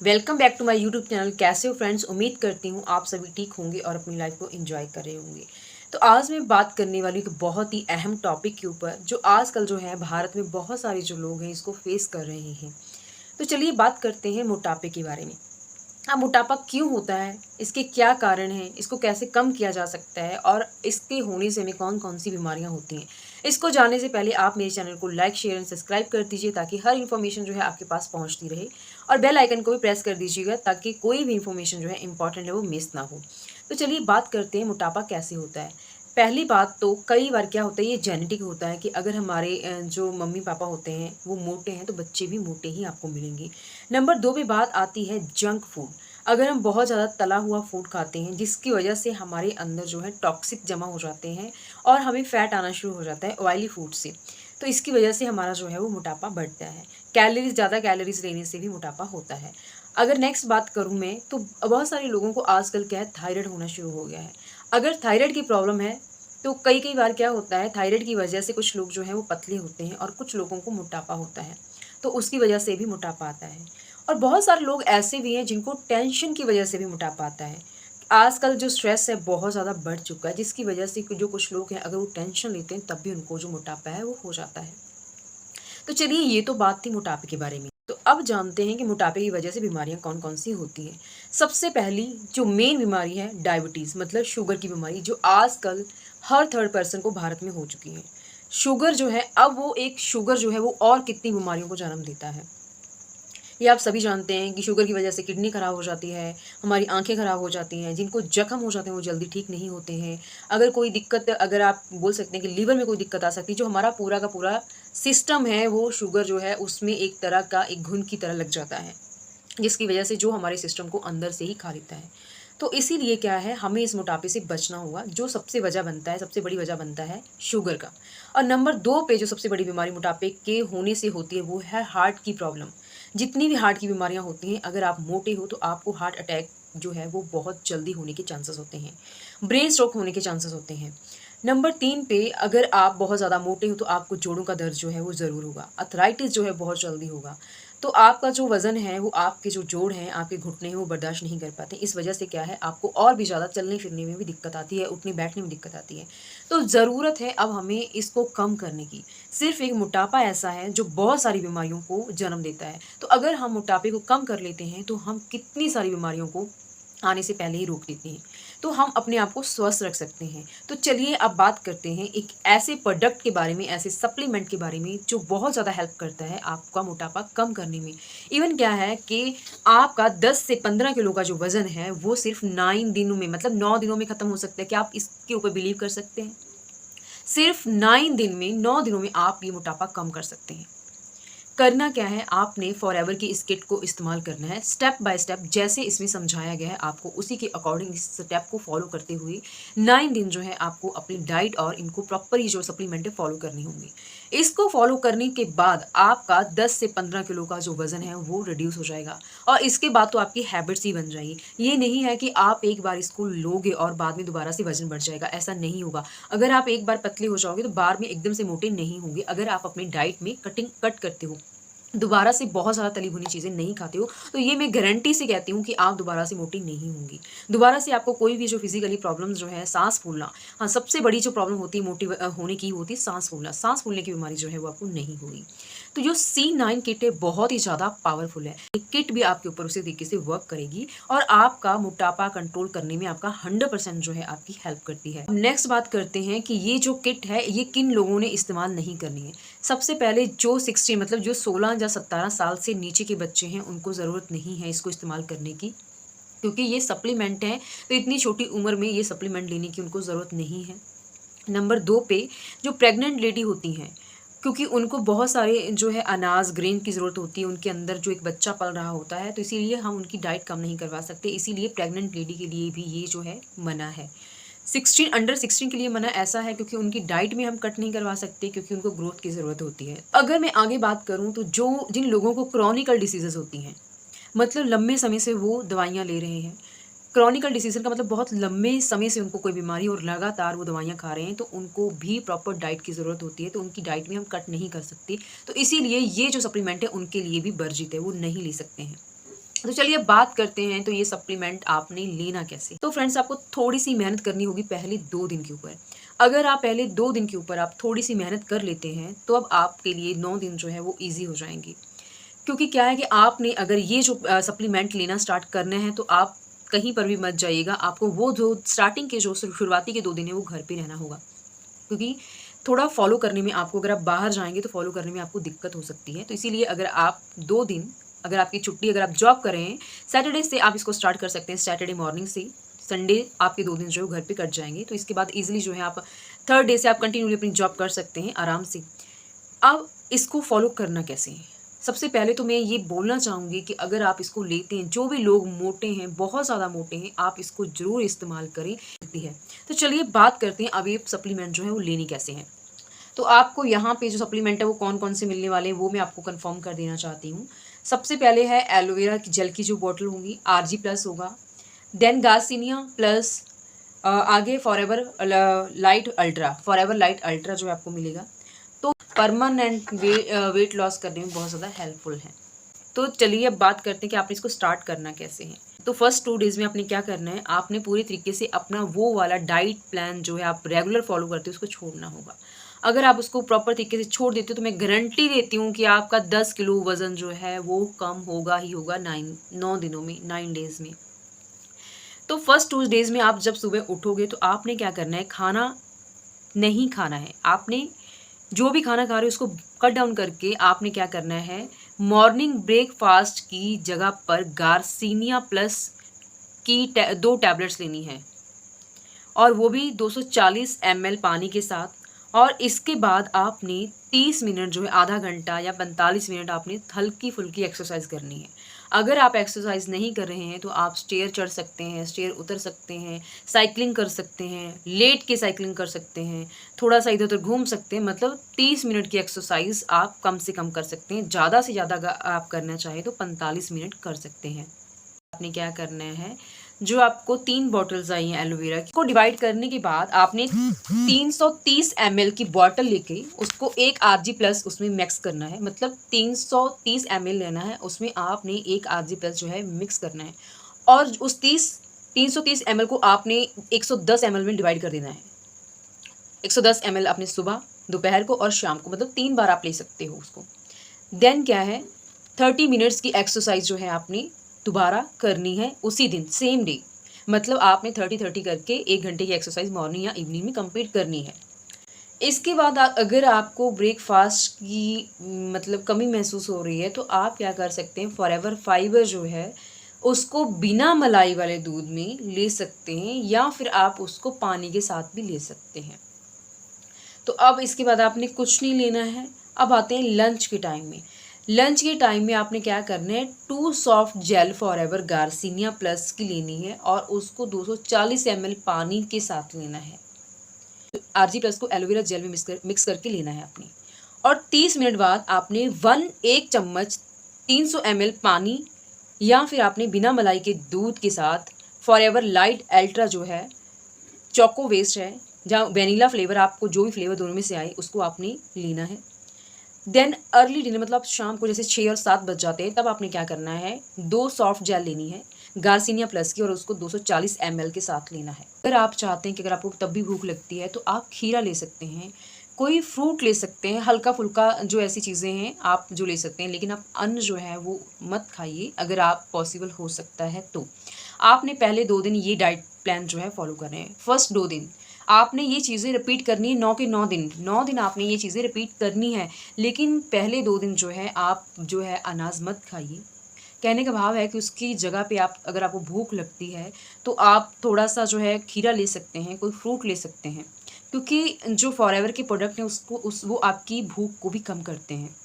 Welcome back to my YouTube channel. कैसे हो friends? उम्मीद करती हूँ आप सभी ठीक होंगे और अपनी लाइफ को एंजॉय कर रहे होंगे। तो आज मैं बात करने वाली हूँ एक बहुत ही अहम टॉपिक के ऊपर जो आजकल जो है भारत में बहुत सारे जो लोग हैं इसको फेस कर रहे हैं। तो चलिए बात करते हैं मोटापे के बारे में। हाँ, मोटापा क्यों होता है, इसके क्या कारण हैं, इसको कैसे कम किया जा सकता है और इसके होने से हमें कौन-कौन सी बीमारियाँ होती हैं। इसको जानने से पहले आप मेरे चैनल को लाइक, शेयर एंड सब्सक्राइब कर दीजिए ताकि हर इन्फॉर्मेशन जो है आपके पास पहुँचती रहे और बेल आइकन को भी प्रेस कर दीजिएगा ताकि कोई भी इन्फॉर्मेशन जो है इम्पोर्टेंट है वो मिस ना हो। तो चलिए बात करते हैं मोटापा कैसे होता है। पहली बात तो कई बार क्या होता है, ये जेनेटिक होता है कि अगर हमारे जो मम्मी-पापा होते हैं वो मोटे हैं तो बच्चे भी मोटे ही आपको मिलेंगे। नंबर 2 पे बात आती है जंक फूड। अगर हम बहुत ज़्यादा तला हुआ फूड खाते हैं जिसकी वजह से हमारे अंदर जो है टॉक्सिक जमा हो जाते हैं और हमें फैट आना शुरू हो जाता है ऑयली फूड से। तो इसकी वजह से हमारा जो है वो मोटापा बढ़ता है। ज़्यादा कैलोरीज़ लेने से भी मोटापा होता है। अगर नेक्स्ट बात करूँ मैं तो बहुत सारे लोगों को आजकल क्या है, थायराइड होना शुरू हो गया है। अगर थायराइड की प्रॉब्लम है तो कई-कई बार क्या होता है, थायराइड की वजह से कुछ लोग जो हैं वो पतले होते हैं और कुछ लोगों को मोटापा होता है। तो उसकी वजह से भी मोटापा आता है। और बहुत सारे लोग ऐसे भी हैं जिनको टेंशन की वजह से भी मोटापा आता है। आजकल जो स्ट्रेस है बहुत ज़्यादा बढ़ चुका है जिसकी वजह से जो कुछ लोग हैं अगर वो टेंशन लेते हैं तब भी उनको जो मोटापा है वो हो जाता है। तो चलिए ये तो बात थी मोटापे के बारे में। तो अब जानते हैं कि मोटापे की वजह से बीमारियाँ कौन-कौन सी होती हैं। सबसे पहली जो मेन बीमारी है डायबिटीज़ मतलब शुगर की बीमारी जो आजकल हर थर्ड पर्सन को भारत में हो चुकी है। शुगर जो है अब वो एक शुगर जो है वो और कितनी बीमारियों को जन्म देता है। ये आप सभी जानते हैं कि शुगर की वजह से किडनी खराब हो जाती है, हमारी आँखें खराब हो जाती हैं, जिनको जख्म हो जाते हैं वो जल्दी ठीक नहीं होते हैं। अगर कोई दिक्कत अगर आप बोल सकते हैं कि लीवर में कोई दिक्कत आ सकती है, जो हमारा पूरा का पूरा सिस्टम है वो शुगर जो है उसमें एक तरह का एक घुन की तरह लग जाता है, जिसकी वजह से जो हमारे सिस्टम को अंदर से ही खा लेता है। तो इसीलिए क्या है, हमें इस मोटापे से बचना होगा। जो सबसे वजह बनता है, सबसे बड़ी वजह बनता है शुगर का। और नंबर 2 पे जो सबसे बड़ी बीमारी मोटापे के होने से होती है वो है हार्ट की प्रॉब्लम। जितनी भी हार्ट की बीमारियाँ होती हैं, अगर आप मोटे हो तो आपको हार्ट अटैक जो है वो बहुत जल्दी होने के चांसेस होते हैं। ब्रेन स्ट्रोक होने के चांसेस होते हैं। नंबर 3 पे अगर आप बहुत ज़्यादा मोटे हो तो आपको जोड़ों का दर्द जो है वो ज़रूर होगा। अर्थराइटिस जो है बहुत जल्दी होगा। तो आपका जो वज़न है वो आपके जो जोड़ हैं, आपके घुटने हैं वो बर्दाश्त नहीं कर पाते। इस वजह से क्या है, आपको और भी ज़्यादा चलने-फिरने में भी दिक्कत आती है, उठने-बैठने में दिक्कत आती है। तो ज़रूरत है अब हमें इसको कम करने की। सिर्फ़ एक मोटापा ऐसा है जो बहुत सारी बीमारियों को जन्म देता है। तो अगर हम मोटापे को कम कर लेते हैं तो हम कितनी सारी बीमारियों को आने से पहले ही रोक देते हैं। तो हम अपने आप को स्वस्थ रख सकते हैं। तो चलिए अब बात करते हैं एक ऐसे प्रोडक्ट के बारे में, ऐसे सप्लीमेंट के बारे में जो बहुत ज़्यादा हेल्प करता है आपका मोटापा कम करने में। इवन क्या है कि आपका 10 से 15 किलो का जो वज़न है वो सिर्फ़ 9 दिनों में मतलब 9 दिनों में ख़त्म हो सकता है। क्या आप इसके ऊपर बिलीव कर सकते हैं? सिर्फ़ 9 दिन में 9 दिनों में आप ये मोटापा कम कर सकते हैं। करना क्या है, आपने फॉरएवर की इस किट को इस्तेमाल करना है स्टेप बाय स्टेप जैसे इसमें समझाया गया है आपको उसी के अकॉर्डिंग इस स्टेप को फॉलो करते हुए 9 दिन जो है आपको अपनी डाइट और इनको प्रॉपर ये जो सप्लीमेंट है फॉलो करनी होंगी। इसको फॉलो करने के बाद आपका 10 से 15 किलो का जो वज़न है वो रिड्यूस हो जाएगा और इसके बाद तो आपकी हैबिट्स ही बन जाएगी। ये नहीं है कि आप एक बार इसको लोगे और बाद में दोबारा से वज़न बढ़ जाएगा, ऐसा नहीं होगा। अगर आप एक बार पतले हो जाओगे तो बाद में एकदम से मोटे नहीं होंगे अगर आप अपनी डाइट में कट करते हो। दोबारा से बहुत ज़्यादा तली भुनी चीज़ें नहीं खाते हो, तो ये मैं गारंटी से कहती हूँ कि आप दोबारा से मोटी नहीं होंगी। दोबारा से आपको कोई भी जो फिज़िकली प्रॉब्लम्स जो है, साँस फूलना, हाँ, सबसे बड़ी जो प्रॉब्लम होती है होने की होती है साँस फूलना। साँस फूलने की बीमारी जो है वो आपको नहीं होगी। तो जो C9 किट है बहुत ही ज़्यादा पावरफुल है। ये किट भी आपके ऊपर उसी तरीके से वर्क करेगी और आपका मोटापा कंट्रोल करने में आपका 100% जो है आपकी हेल्प करती है। नेक्स्ट बात करते हैं कि ये जो किट है ये किन लोगों ने इस्तेमाल नहीं करनी है। सबसे पहले जो 60 मतलब जो 16 या 17 साल से नीचे के बच्चे हैं उनको ज़रूरत नहीं है इसको इस्तेमाल करने की, क्योंकि ये सप्लीमेंट है तो इतनी छोटी उम्र में ये सप्लीमेंट लेने की उनको ज़रूरत नहीं है। नंबर 2 पे जो प्रेग्नेंट लेडी होती हैं, क्योंकि उनको बहुत सारे जो है अनाज ग्रेन की ज़रूरत होती है, उनके अंदर जो एक बच्चा पल रहा होता है, तो इसीलिए हम उनकी डाइट कम नहीं करवा सकते, इसीलिए प्रेग्नेंट लेडी के लिए भी ये जो है मना है। 16 अंडर 16 के लिए मना ऐसा है क्योंकि उनकी डाइट में हम कट नहीं करवा सकते क्योंकि उनको ग्रोथ की ज़रूरत होती है। अगर मैं आगे बात करूँ तो जो जिन लोगों को क्रॉनिकल डिसीज़ेज़ होती हैं, मतलब लंबे समय से वो दवाइयाँ ले रहे हैं। क्रॉनिकल डिसीज़न का मतलब बहुत लंबे समय से उनको कोई बीमारी और लगातार वो दवाइयाँ खा रहे हैं, तो उनको भी प्रॉपर डाइट की ज़रूरत होती है, तो उनकी डाइट में हम कट नहीं कर सकते। तो इसीलिए ये जो सप्लीमेंट है उनके लिए भी वर्जित है, वो नहीं ले सकते हैं। तो चलिए अब बात करते हैं, तो ये सप्लीमेंट आपने लेना कैसे। तो फ्रेंड्स, आपको थोड़ी सी मेहनत करनी होगी पहले 2 दिन के ऊपर। अगर आप पहले 2 दिन के ऊपर आप थोड़ी सी मेहनत कर लेते हैं, तो अब आपके लिए 9 दिन जो है वो ईज़ी हो जाएंगे। क्योंकि क्या है कि आपने अगर ये जो सप्लीमेंट लेना स्टार्ट करना है, तो आप कहीं पर भी मत जाइएगा। आपको वो जो स्टार्टिंग के जो शुरुआती के 2 दिन है वो घर पे रहना होगा। क्योंकि थोड़ा फॉलो करने में आपको, अगर आप बाहर जाएँगे तो फॉलो करने में आपको दिक्कत हो सकती है। तो इसीलिए अगर आप 2 दिन, अगर आपकी छुट्टी, अगर आप जॉब कर रहे हैं, सैटरडे से आप इसको स्टार्ट कर सकते हैं, सैटरडे मॉर्निंग से संडे आपके 2 दिन जो है घर पे कट जाएँगे। तो इसके बाद ईज़िली जो है आप थर्ड डे से आप कंटिन्यूली अपनी जॉब कर सकते हैं आराम से। अब इसको फॉलो करना कैसे है? सबसे पहले तो मैं ये बोलना चाहूँगी कि अगर आप इसको लेते हैं, जो भी लोग मोटे हैं, बहुत ज़्यादा मोटे हैं, आप इसको ज़रूर इस्तेमाल करें है। तो चलिए बात करते हैं अब ये सप्लीमेंट जो है वो लेनी कैसे हैं। तो आपको यहाँ पे जो सप्लीमेंट है वो कौन-कौन से मिलने वाले हैं, वो मैं आपको कन्फर्म कर देना चाहती हूँ। सबसे पहले है एलोवेरा की जेल की जो बॉटल होगी, आरजी प्लस होगा, देन गार्सिनिया प्लस, आगे forever light ultra, forever light ultra जो है आपको मिलेगा। तो परमानेंट वेट लॉस करने में बहुत ज़्यादा हेल्पफुल है। तो चलिए अब बात करते हैं कि आपने इसको स्टार्ट करना कैसे है। तो फर्स्ट 2 डेज़ में आपने क्या करना है, आपने पूरी तरीके से अपना वो वाला डाइट प्लान जो है आप रेगुलर फॉलो करते हो उसको छोड़ना होगा। अगर आप उसको प्रॉपर तरीके से छोड़ देते हो, तो मैं गारंटी देती हूँ कि आपका 10 किलो वज़न जो है वो कम होगा ही होगा 9 दिनों में, 9 डेज़ में। तो फर्स्ट 2 डेज़ में आप जब सुबह उठोगे तो आपने क्या करना है, खाना नहीं खाना है। आपने जो भी खाना खा रहे हो उसको कट डाउन करके आपने क्या करना है, मॉर्निंग ब्रेकफास्ट की जगह पर गार्सिनिया प्लस की 2 टैबलेट्स लेनी है, और वो भी 240 ml पानी के साथ। और इसके बाद आपने 30 मिनट जो है, आधा घंटा या 45 मिनट आपने हल्की फुल्की एक्सरसाइज करनी है। अगर आप एक्सरसाइज नहीं कर रहे हैं तो आप स्टेयर चढ़ सकते हैं, स्टेयर उतर सकते हैं, साइकिलिंग कर सकते हैं, लेट के साइकिलिंग कर सकते हैं, थोड़ा सा इधर उधर घूम सकते हैं। मतलब 30 मिनट की एक्सरसाइज आप कम से कम कर सकते हैं। ज़्यादा से ज़्यादा अगर आप करना चाहें तो 45 मिनट कर सकते हैं। आपने क्या करना है, जो आपको 3 बॉटल्स आई हैं एलोवेरा की, को डिवाइड करने के बाद आपने 330 ml की बॉटल लेके उसको 1 आरजी प्लस उसमें मिक्स करना है। मतलब 330 ml लेना है, उसमें आपने 1 आरजी प्लस जो है मिक्स करना है, और उस 330 ml को आपने 110 ml में डिवाइड कर देना है। 110 ml आपने सुबह, दोपहर को और शाम को, मतलब 3 बार आप ले सकते हो उसको। देन क्या है, 30 मिनट्स की एक्सरसाइज जो है आपने दोबारा करनी है उसी दिन, सेम डे। मतलब आपने 30-30 करके 1 घंटे की एक्सरसाइज मॉर्निंग या इवनिंग में कंप्लीट करनी है। इसके बाद अगर आपको ब्रेकफास्ट की मतलब कमी महसूस हो रही है, तो आप क्या कर सकते हैं, फॉरएवर फाइबर जो है उसको बिना मलाई वाले दूध में ले सकते हैं, या फिर आप उसको पानी के साथ भी ले सकते हैं। तो अब इसके बाद आपने कुछ नहीं लेना है। अब आते हैं लंच के टाइम में। लंच के टाइम में आपने क्या करना है, 2 soft gel forever garcinia plus की लेनी है, और उसको 240 ml पानी के साथ लेना है। आरजी प्लस को एलोवेरा जेल में मिक्स करके लेना है आपने। और 30 मिनट बाद आपने 1 चम्मच 300 ml पानी, या फिर आपने बिना मलाई के दूध के साथ फॉरएवर लाइट अल्ट्रा जो है, चोको वेस्ट है, जहाँ वेनिला फ्लेवर, आपको जो भी फ्लेवर दोनों में से आए उसको आपने लेना है। देन अर्ली डिनर, मतलब शाम को जैसे 6 और 7 बज जाते हैं, तब आपने क्या करना है, 2 सॉफ्ट जेल लेनी है गार्सिनिया प्लस की, और उसको 240 ml के साथ लेना है। अगर आप चाहते हैं कि अगर आपको तब भी भूख लगती है तो आप खीरा ले सकते हैं, कोई फ्रूट ले सकते हैं, हल्का फुल्का जो ऐसी चीज़ें हैं आप जो ले सकते हैं। लेकिन आप अन्न जो है वो मत खाइए, अगर आप पॉसिबल हो सकता है तो। आपने पहले 2 दिन ये डाइट प्लान जो है फॉलो करने हैं। फर्स्ट 2 दिन आपने ये चीज़ें रिपीट करनी है, 9 के 9 दिन, 9 दिन आपने ये चीज़ें रिपीट करनी है। लेकिन पहले 2 दिन जो है आप जो है अनाज मत खाइए। कहने का भाव है कि उसकी जगह पे आप, अगर आपको भूख लगती है तो आप थोड़ा सा जो है खीरा ले सकते हैं, कोई फ्रूट ले सकते हैं, क्योंकि जो फॉरएवर के प्रोडक्ट हैं वो आपकी भूख को भी कम करते हैं।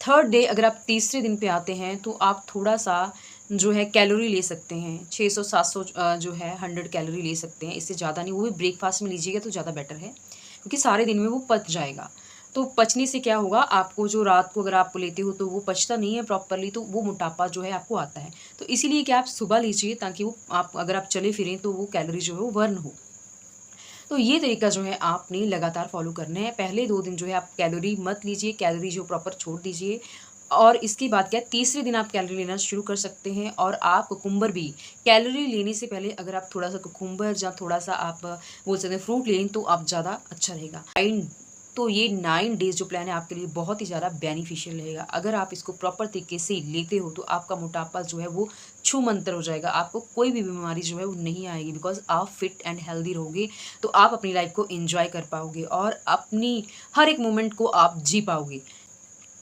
थर्ड डे अगर आप तीसरे दिन पे आते हैं तो आप थोड़ा सा जो है कैलोरी ले सकते हैं, 600-700 जो है 100 कैलोरी ले सकते हैं, इससे ज़्यादा नहीं। वो भी ब्रेकफास्ट में लीजिएगा तो ज़्यादा बेटर है, क्योंकि सारे दिन में वो पच जाएगा। तो पचने से क्या होगा, आपको जो रात को अगर आप लेते हो तो वो पचता नहीं है प्रॉपरली, तो वो मोटापा जो है आपको आता है। तो इसीलिए कि आप सुबह लीजिए, ताकि वो आप अगर आप चले फिरें तो वो कैलोरी जो है वो बर्न हो। तो ये तरीका जो है आपने लगातार फॉलो करना है। पहले 2 दिन जो है आप कैलोरी मत लीजिए, कैलोरी जो प्रॉपर छोड़ दीजिए। और इसकी बात क्या है, तीसरे दिन आप कैलोरी लेना शुरू कर सकते हैं। और आप कुकुम्बर भी कैलोरी लेने से पहले अगर आप थोड़ा सा कुकुम्बर या थोड़ा सा आप बोल सकते हैं फ्रूट लें तो आप ज़्यादा अच्छा रहेगा। तो ये 9 डेज़ जो प्लान है आपके लिए बहुत ही ज़्यादा बेनिफिशियल रहेगा। अगर आप इसको प्रॉपर तरीके से लेते हो तो आपका मोटापा जो है वो छूमंतर हो जाएगा। आपको कोई भी बीमारी जो है वो नहीं आएगी, बिकॉज़ आप फिट एंड हेल्दी रहोगे तो आप अपनी लाइफ़ को एन्जॉय कर पाओगे और अपनी हर एक मोमेंट को आप जी पाओगे।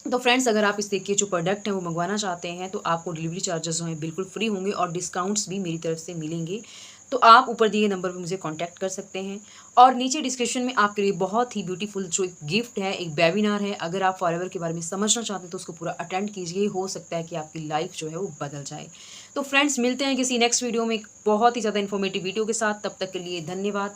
तो फ्रेंड्स, अगर आप इस तरीके जो प्रोडक्ट हैं वो मंगवाना चाहते हैं तो आपको डिलीवरी चार्जेस जो हैं बिल्कुल फ्री होंगे और डिस्काउंट्स भी मेरी तरफ से मिलेंगे। तो आप ऊपर दिए नंबर पे मुझे कांटेक्ट कर सकते हैं और नीचे डिस्क्रिप्शन में आपके लिए बहुत ही ब्यूटीफुल जो एक गिफ्ट है, एक वेबिनार है। अगर आप फॉरएवर के बारे में समझना चाहते हैं तो उसको पूरा अटेंड कीजिए, हो सकता है कि आपकी लाइफ जो है वो बदल जाए। तो फ्रेंड्स, मिलते हैं किसी नेक्स्ट वीडियो में एक बहुत ही ज़्यादा इन्फॉर्मेटिव वीडियो के साथ। तब तक के लिए धन्यवाद।